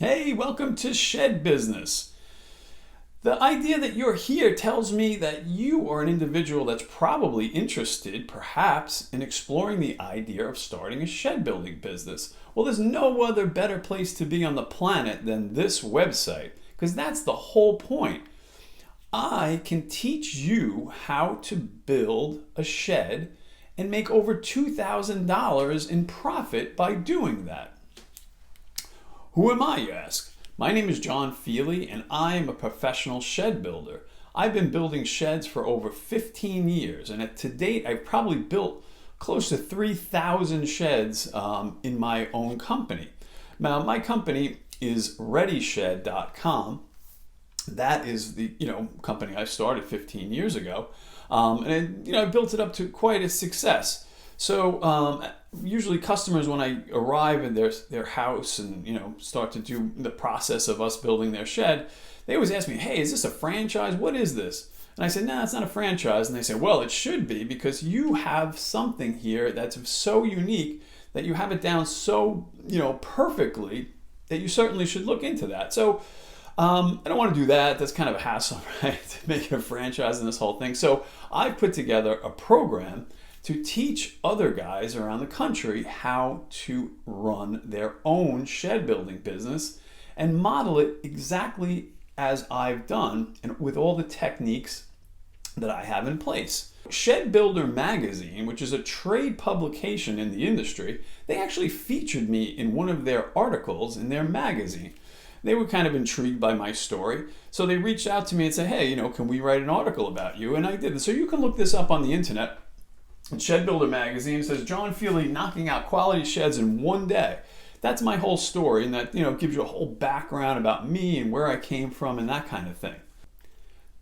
Hey, welcome to Shed Business. The idea that you're here tells me that you are an individual that's probably interested, perhaps, in exploring the idea of starting a shed building business. Well, there's no other better place to be on the planet than this website, because that's the whole point. I can teach you how to build a shed and make over $2,000 in profit by doing that. Who am I, you ask? My name is John Feely, and I am a professional shed builder. I've been building sheds for over 15 years, and to date, I've probably built close to 3,000 sheds in my own company. Now, my company is Readyshedcom. That is the company I started 15 years ago, and I built it up to quite a success. So usually customers, when I arrive in their house and start to do the process of us building their shed, they always ask me, "Hey, is this a franchise? What is this?" And I say, "No, it's not a franchise." And they say, "Well, it should be, because you have something here that's so unique that you have it down so perfectly that you certainly should look into that." So I don't want to do that. That's kind of a hassle, right? To make a franchise in this whole thing. So I put together a program to teach other guys around the country how to run their own shed building business and model it exactly as I've done, and with all the techniques that I have in place. Shed Builder Magazine, which is a trade publication in the industry, they actually featured me in one of their articles in their magazine. They were kind of intrigued by my story, so they reached out to me and said, "Hey, can we write an article about you?" And I did. So you can look this up on the internet. And Shed Builder Magazine says, "John Feely knocking out quality sheds in one day." That's my whole story, and that gives you a whole background about me and where I came from and that kind of thing.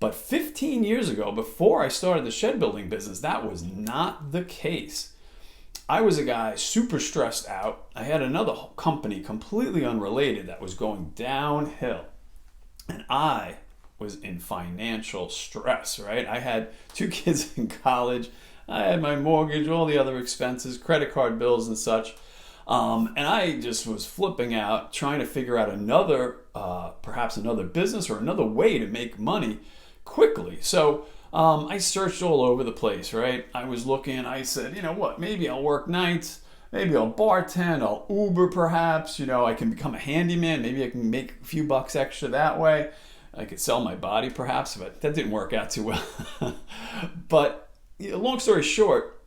But 15 years ago, before I started the shed building business, that was not the case. I was a guy super stressed out. I had another company completely unrelated that was going downhill, and I was in financial stress, right? I had 2 kids in college. I had my mortgage, all the other expenses, credit card bills and such. And I just was flipping out, trying to figure out perhaps another business or another way to make money quickly. So I searched all over the place, right? I was looking, I said, maybe I'll work nights, maybe I'll bartend, I'll Uber perhaps, I can become a handyman, maybe I can make a few bucks extra that way. I could sell my body perhaps, but that didn't work out too well. But long story short,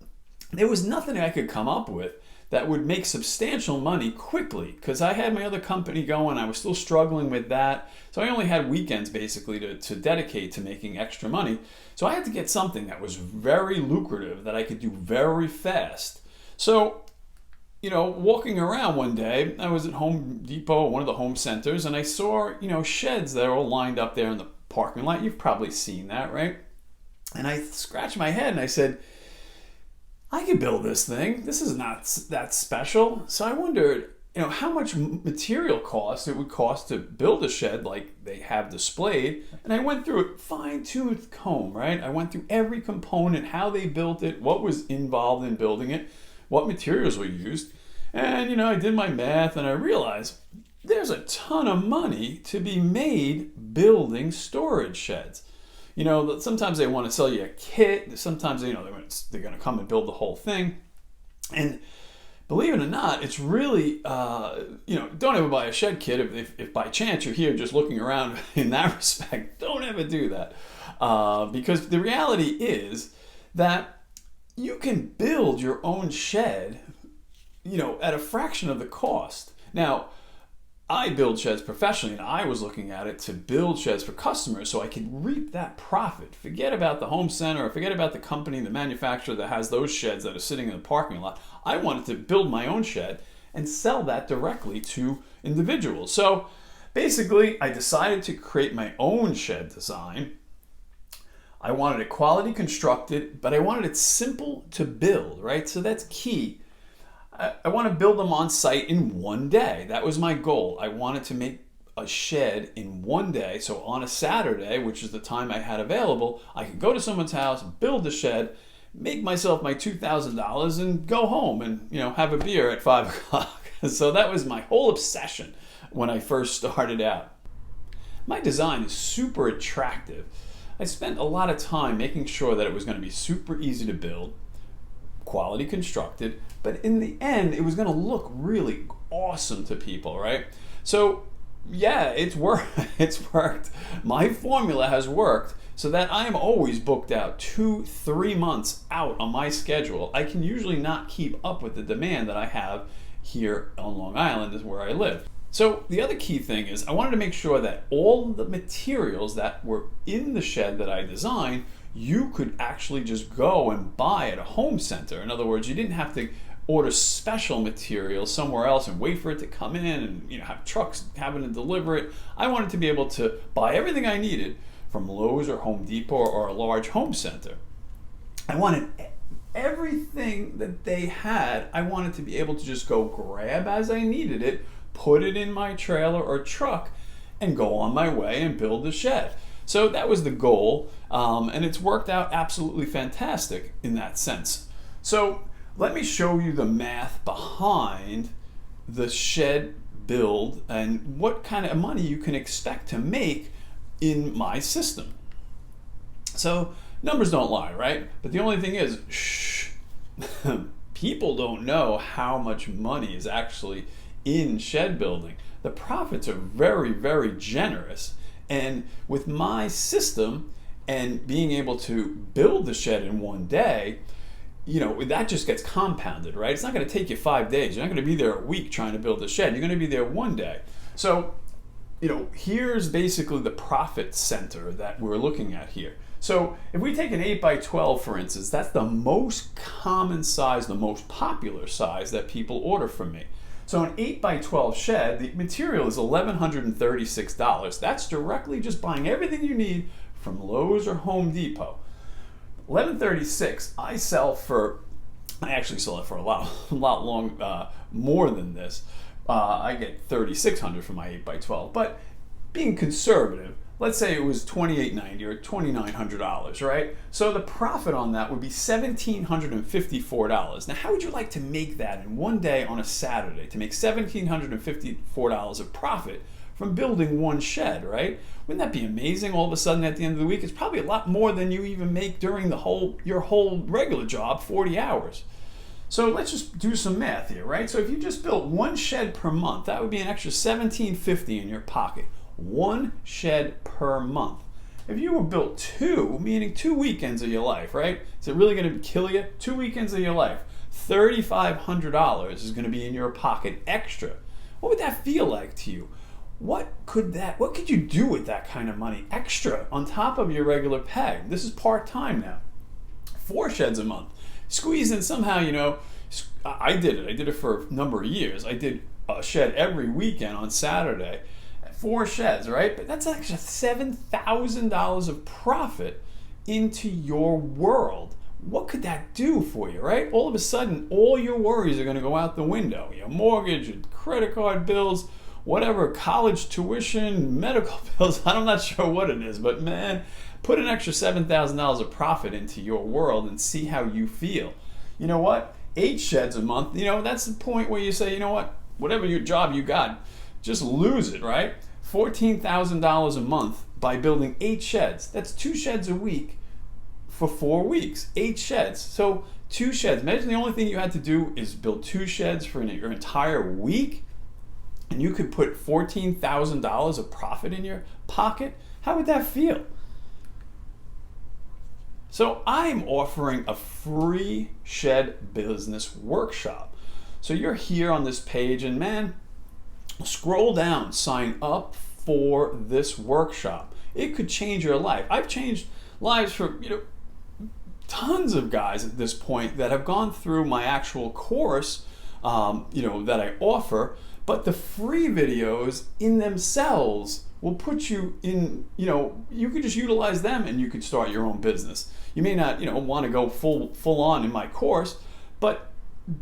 there was nothing I could come up with that would make substantial money quickly, because I had my other company going. I was still struggling with that. So I only had weekends basically to dedicate to making extra money. So I had to get something that was very lucrative that I could do very fast. So, walking around one day, I was at Home Depot, one of the home centers, and I saw, sheds that are all lined up there in the parking lot. You've probably seen that, right? And I scratched my head and I said, I could build this thing. This is not that special. So I wondered, how much material cost it would cost to build a shed like they have displayed. And I went through it fine-tooth comb, right? I went through every component, how they built it, what was involved in building it, what materials were used. And, I did my math and I realized there's a ton of money to be made building storage sheds. Sometimes they want to sell you a kit. Sometimes, they're going to come and build the whole thing. And believe it or not, it's really, don't ever buy a shed kit if by chance you're here just looking around in that respect. Don't ever do that. Because the reality is that you can build your own shed, at a fraction of the cost. Now, I build sheds professionally, and I was looking at it to build sheds for customers so I could reap that profit. Forget about the home center, or forget about the company, the manufacturer that has those sheds that are sitting in the parking lot. I wanted to build my own shed and sell that directly to individuals. So basically, I decided to create my own shed design. I wanted it quality constructed, but I wanted it simple to build, right? So that's key. I want to build them on site in one day. That was my goal. I wanted to make a shed in one day. So on a Saturday, which is the time I had available, I could go to someone's house, build the shed, make myself my $2,000 and go home and have a beer at 5 o'clock. So that was my whole obsession when I first started out. My design is super attractive. I spent a lot of time making sure that it was going to be super easy to build, quality constructed, but in the end, it was going to look really awesome to people, right? So yeah, it's worked. My formula has worked so that I am always booked out 2-3 months out on my schedule. I can usually not keep up with the demand that I have here on Long Island, is where I live. So the other key thing is I wanted to make sure that all the materials that were in the shed that I designed, you could actually just go and buy at a home center. In other words, you didn't have to order special materials somewhere else and wait for it to come in and have trucks having to deliver it. I wanted to be able to buy everything I needed from Lowe's or Home Depot or a large home center. I wanted everything that they had, I wanted to be able to just go grab as I needed it, put it in my trailer or truck, and go on my way and build the shed. So that was the goal, and it's worked out absolutely fantastic in that sense. So let me show you the math behind the shed build and what kind of money you can expect to make in my system. So numbers don't lie, right? But the only thing is, people don't know how much money is actually in shed building. The profits are very, very generous. And with my system and being able to build the shed in one day, that just gets compounded, right? It's not going to take you 5 days. You're not going to be there a week trying to build a shed. You're going to be there one day. So, here's basically the profit center that we're looking at here. So if we take an 8x12, for instance, that's the most common size, the most popular size that people order from me. So an 8x12 shed, the material is $1,136. That's directly just buying everything you need from Lowe's or Home Depot. $1,136 I actually sell it for a lot more than this. I get $3,600 for my 8x12. But being conservative, let's say it was $2,890 or $2,900, right? So the profit on that would be $1,754. Now, how would you like to make that in one day on a Saturday, to make $1,754 of profit from building one shed, right? Wouldn't that be amazing? All of a sudden at the end of the week, it's probably a lot more than you even make during your whole regular job, 40 hours. So let's just do some math here, right? So if you just built one shed per month, that would be an extra $1,750 in your pocket. One shed per month. If you were built two, meaning 2 weekends of your life, right? Is it really going to kill you? 2 weekends of your life. $3,500 is going to be in your pocket extra. What would that feel like to you? What could you do with that kind of money extra on top of your regular pay? This is part-time now. 4 sheds a month. Squeeze in somehow, I did it for a number of years. I did a shed every weekend on Saturday. 4 sheds, right? But that's actually $7,000 of profit into your world. What could that do for you, right? All of a sudden, all your worries are going to go out the window. Your mortgage, your credit card bills, whatever, college tuition, medical bills, I'm not sure what it is, but man, put an extra $7,000 of profit into your world and see how you feel. You know what? 8 sheds a month, that's the point where you say, you know what? Whatever your job you got, just lose it, right? $14,000 a month by building 8 sheds. That's 2 sheds a week for 4 weeks. 8 sheds. So 2 sheds. Imagine the only thing you had to do is build 2 sheds for your entire week, and you could put $14,000 of profit in your pocket. How would that feel? So I'm offering a free shed business workshop. So you're here on this page, and man, scroll down, sign up for this workshop. It could change your life. I've changed lives for tons of guys at this point that have gone through my actual course that I offer, but the free videos in themselves will put you in, you could just utilize them and you could start your own business. You may not, want to go full on in my course, but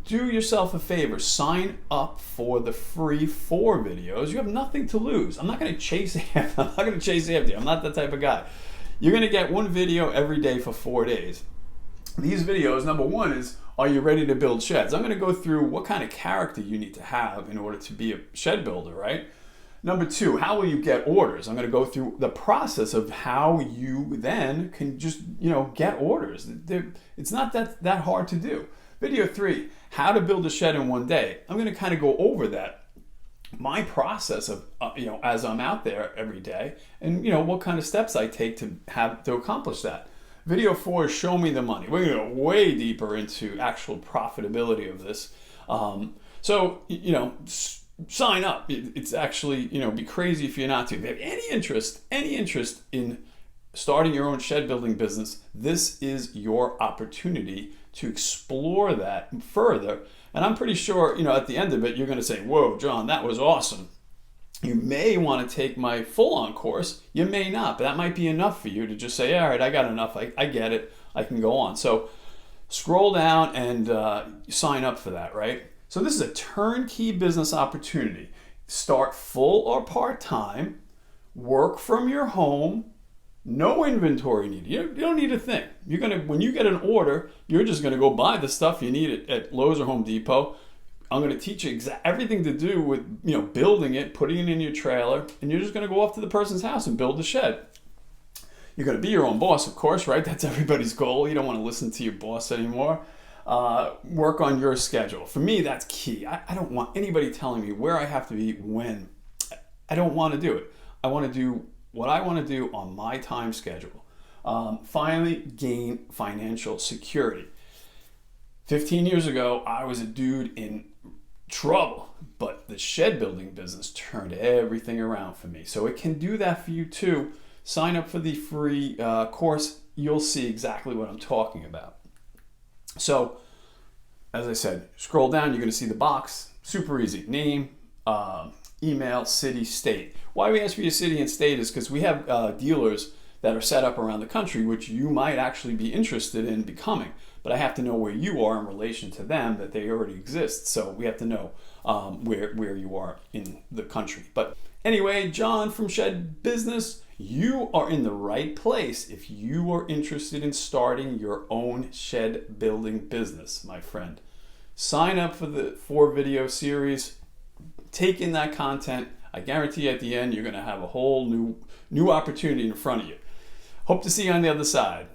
do yourself a favor, sign up for the free 4 videos. You have nothing to lose. I'm not going to chase after you. I'm not that type of guy. You're going to get 1 video every day for 4 days. These videos, number 1 is, are you ready to build sheds? I'm going to go through what kind of character you need to have in order to be a shed builder, right? Number two, how will you get orders? I'm going to go through the process of how you then can just, get orders. It's not that hard to do. Video three, how to build a shed in one day. I'm going to kind of go over that. My process of, as I'm out there every day and, what kind of steps I take to accomplish that. Video four is show me the money. We're going to go way deeper into actual profitability of this. Sign up. It's actually, be crazy if you're not to. If you have any interest in starting your own shed building business, this is your opportunity to explore that further. And I'm pretty sure, at the end of it, you're going to say, whoa, John, that was awesome. You may want to take my full-on course. You may not, but that might be enough for you to just say, all right, I got enough. I get it. I can go on. So scroll down and sign up for that, right? So this is a turnkey business opportunity. Start full or part-time, work from your home, no inventory needed. You don't need a thing. When you get an order, you're just gonna go buy the stuff you need at Lowe's or Home Depot. I'm gonna teach you everything to do with building it, putting it in your trailer, and you're just gonna go off to the person's house and build the shed. You're gonna be your own boss, of course, right? That's everybody's goal. You don't want to listen to your boss anymore. Work on your schedule. For me, that's key. I don't want anybody telling me where I have to be when. I don't want to do it. I want to do what I want to do on my time schedule. Finally, gain financial security. 15 years ago, I was a dude in trouble, but the shed building business turned everything around for me. So it can do that for you too. Sign up for the free course. You'll see exactly what I'm talking about. So, as I said, scroll down, you're going to see the box. Super easy. Name, email, city, state. Why we ask for your city and state is because we have dealers that are set up around the country, which you might actually be interested in becoming. But I have to know where you are in relation to them, that they already exist. So we have to know where you are in the country. But anyway, John from Shed Business, you are in the right place if you are interested in starting your own shed building business, my friend. Sign up for the 4-video series. Take in that content. I guarantee at the end you're going to have a whole new opportunity in front of you. Hope to see you on the other side.